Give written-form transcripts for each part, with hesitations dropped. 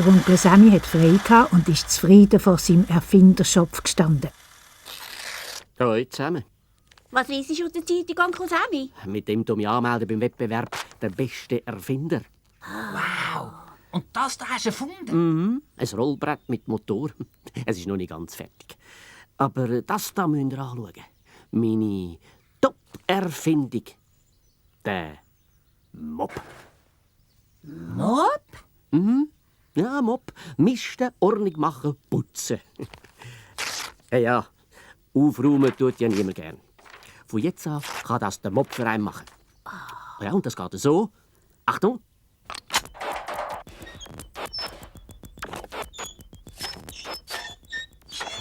Der Onkel Sammy hat frei gehabt und ist zufrieden vor seinem Erfinderschopf gestanden. Hallo zusammen. Was liest du aus der Zeitung, Onkel Sammy? Mit dem du mich anmelden beim Wettbewerb «Der beste Erfinder». Wow! Und das da hast du erfunden? Mhm. Ein Rollbrett mit Motor. Es ist noch nicht ganz fertig. Aber das da müsst ihr anschauen. Meine Top-Erfindung. Der Mob. Mob? Mhm. Ja, Mob. Misten, Ordnung machen, putzen. Hey, ja, aufräumen tut ja niemand gern. Von jetzt an kann das der Mobverein machen. Ja, und das geht so. Achtung!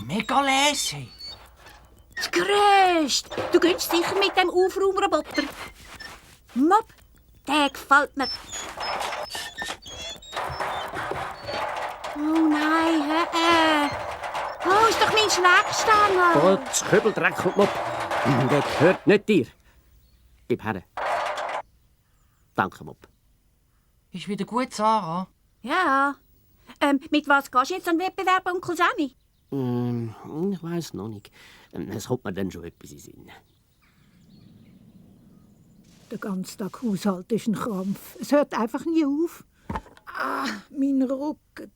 Mega lässig. Das Grösste. Du gönnst sicher mit dem Aufraumroboter. Mob, der gefällt mir. Oh nein, Oh, ist doch mein Schlagstängel. Oh, das Köbeldreck und Mob. Der gehört nicht dir. Gib her. Danke, Mob. Ist wieder gut, Sarah? Ja. Mit was gehst du jetzt an den Wettbewerb, Onkel Sammy? Ich weiss noch nicht. Es kommt mir dann schon etwas in den Sinn. Der ganze Tag Haushalt ist ein Krampf. Es hört einfach nie auf. Mein Rücken.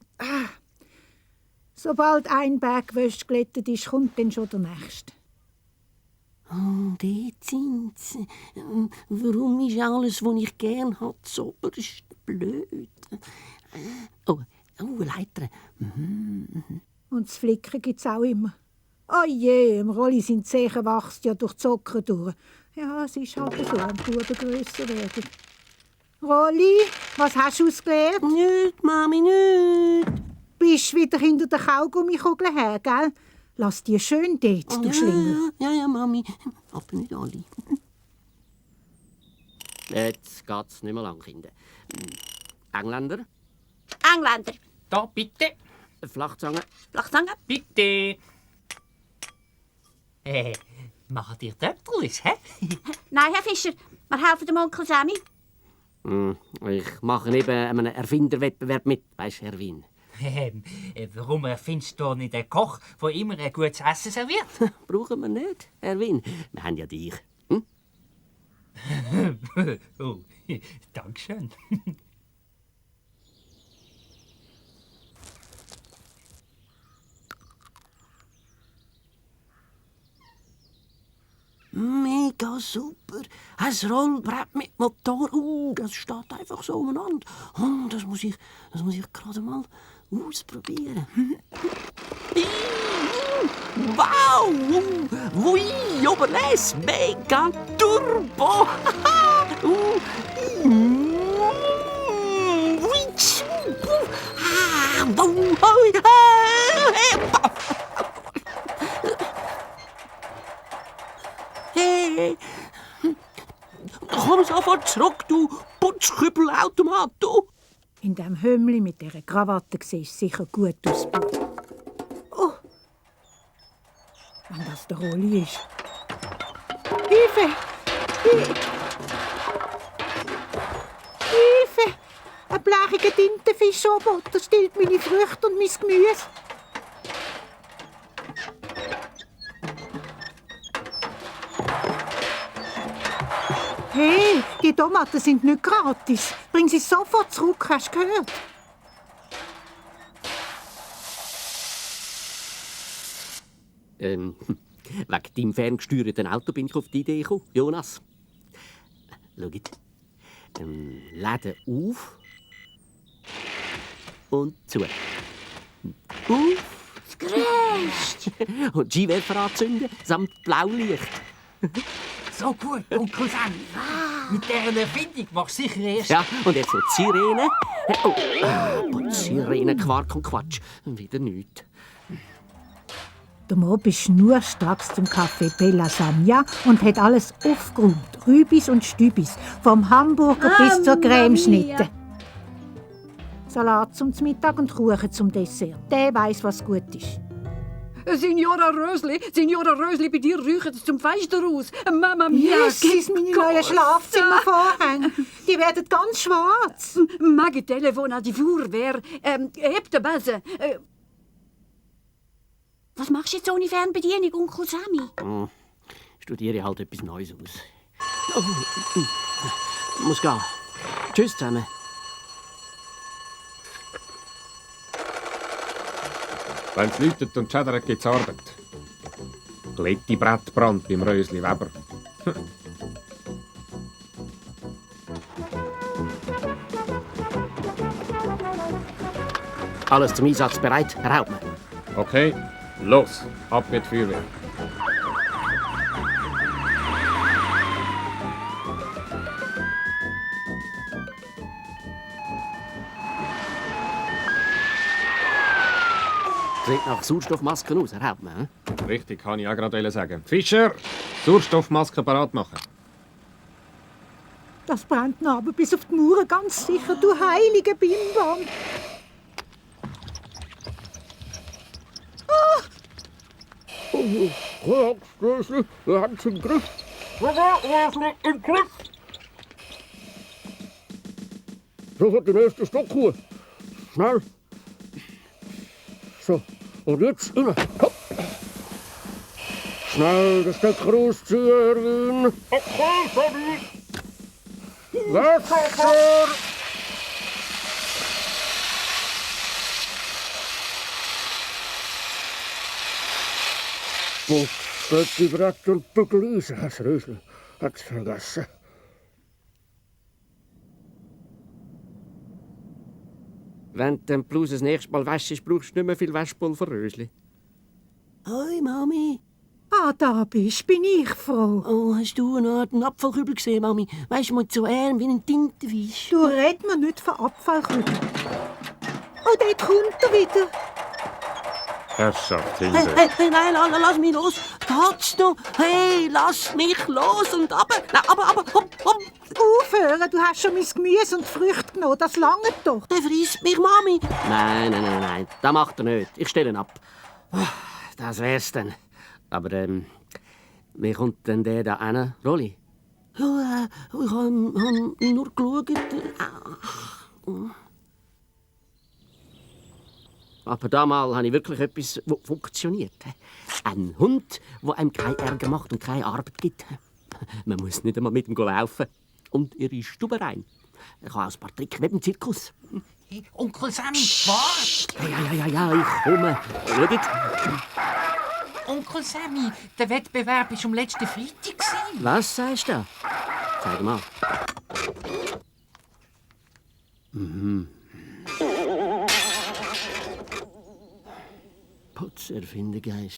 Sobald ein Berg Wäsche glättet ist, kommt dann schon der nächste. Oh, dort sind sie. Warum ist alles, was ich gern habe, so blöd? Oh, Leiter. Und das Flicken gibt es auch immer. Oh je, im Rolli sind Zehen wächst ja durch die Socken durch. Ja, es ist halt so, am Buben grösser werden. Rolli, was hast du ausgelernt? Nicht, Mami, nicht. Bist wieder hinter der Kaugummikugel her, gell? Lass die schön dort, du Schlingel. Ja, Mami. Aber nicht alle. Jetzt geht's nicht mehr lang, Kinder. Engländer, Engländer. Da, bitte. Flachzange. Flachzange. Bitte. Machen dir Töpferlis, hä? Nein, Herr Fischer, wir helfen dem Onkel Sammy. Ich mache eben einen Erfinderwettbewerb mit, weisst du, Herr Wien. Warum erfindest du nicht einen Koch, der immer ein gutes Essen serviert? Brauchen wir nicht, Herr Wien. Wir haben ja dich. Oh, Dankeschön. Mega super. Ein Rollbrett mit Motor. Das steht einfach so umeinander. Das muss ich gerade mal ausprobieren. Wow! Ui, Oberles! Mega Turbo! Hey! Komm sofort zurück, du Putzkübelautomat, du! In diesem Hömmli mit dieser Krawatte siehst du sicher gut aus. Oh! Wenn das der Rolli ist. Hilfe! Hilfe! Ein blächiger Tintenfischroboter stillt meine Früchte und mein Gemüse. Hey, die Tomaten sind nicht gratis. Bring sie sofort zurück, hast du gehört? Wegen deinem ferngesteuerten Auto bin ich auf die Idee gekommen, Jonas. Schaut. Läden auf und zu. Auf. Das Grösste. Und Skiwerfer anzünden, samt Blaulicht. So gut, Onkel Sammy. Mit dieser Erfindung machst du sicher erst... Ja, und jetzt noch die Sirene. Oh, Sirene, Quark und Quatsch. Wieder nichts. Der Mob ist schnurstracks zum Café Bella Samia und hat alles aufgeräumt. Rübis und Stübis, vom Hamburger bis zur Cremeschnitte. Salat zum Mittag und Kuchen zum Dessert. Der weiss, was gut ist. Signora Rösli, bei dir riecht es zum Fenster raus. Mama mia, Jesus, meine neuen Schlafzimmervorhänge. Die werden ganz schwarz. Maggie, Telefon an die Feuerwehr. Hebt den Besen. Was machst du jetzt ohne Fernbedienung, Onkel Sammy? Studiere halt etwas Neues aus. Muss gehen. Tschüss zusammen. Wenn es läutet und schädert, gibt es Arbeit. Glätte Brettbrand beim Rösli Weber. Alles zum Einsatz bereit, Herr Hauptmann. Okay, los, ab mit Feuerwehr. Sieht nach Sauerstoffmasken aus, Herr Hauptmann. Richtig, kann ich auch gerade sagen. Fischer, Sauerstoffmaske parat machen. Das brennt noch aber bis auf die Mauer ganz sicher, du heilige Bimbam. Rösli, wir haben es im Griff. Rösli, im Griff. Sofort den ersten Stock hoch. Schnell. So, und jetzt immer. Hopp. Schnell den Stecker rausziehen, Erwin. Okay, Fabi. Wasser! Wo steht die Brett und Bügel raus, Herr Rösli? Hat's vergessen. Wenn du den Bluse das nächste Mal wäschst, brauchst du nicht mehr viel Waschpulver, Rösli. Hoi, Mami. Ah, da bist, bin ich froh. Oh, hast du noch einen Abfallkübel gesehen, Mami? Weißt du, mal so ärm wie ein Tintenfisch. Du red mir nicht von Abfallkübel. Oh, dort kommt er wieder. Herrschaft, Hey, Hilde. hey, nein, lass mich los. Tat's noch. Hey, lass mich los und aber. Nein, aber, hopp. Aufhören, du hast schon mein Gemüse und Früchte genommen, das langt doch. Der frisst mich, Mami. Nein. Das macht er nicht. Ich stelle ihn ab. Das wär's dann. Aber, wie kommt denn der da hin, Rolli? Ja, ich hab nur geschaut. Aber damals habe ich wirklich etwas, das funktioniert. Ein Hund, der einem keinen Ärger macht und keine Arbeit gibt. Man muss nicht einmal mit ihm laufen. Und ihre Stube rein. Ich habe ein paar Tricks wie im Zirkus. Hey, Onkel Sammy, warte! Ja, ich komme. Schaut. Onkel Sammy, der Wettbewerb war am letzten Freitag. Was sagst du? Zeig mal. Putzerfindegeist.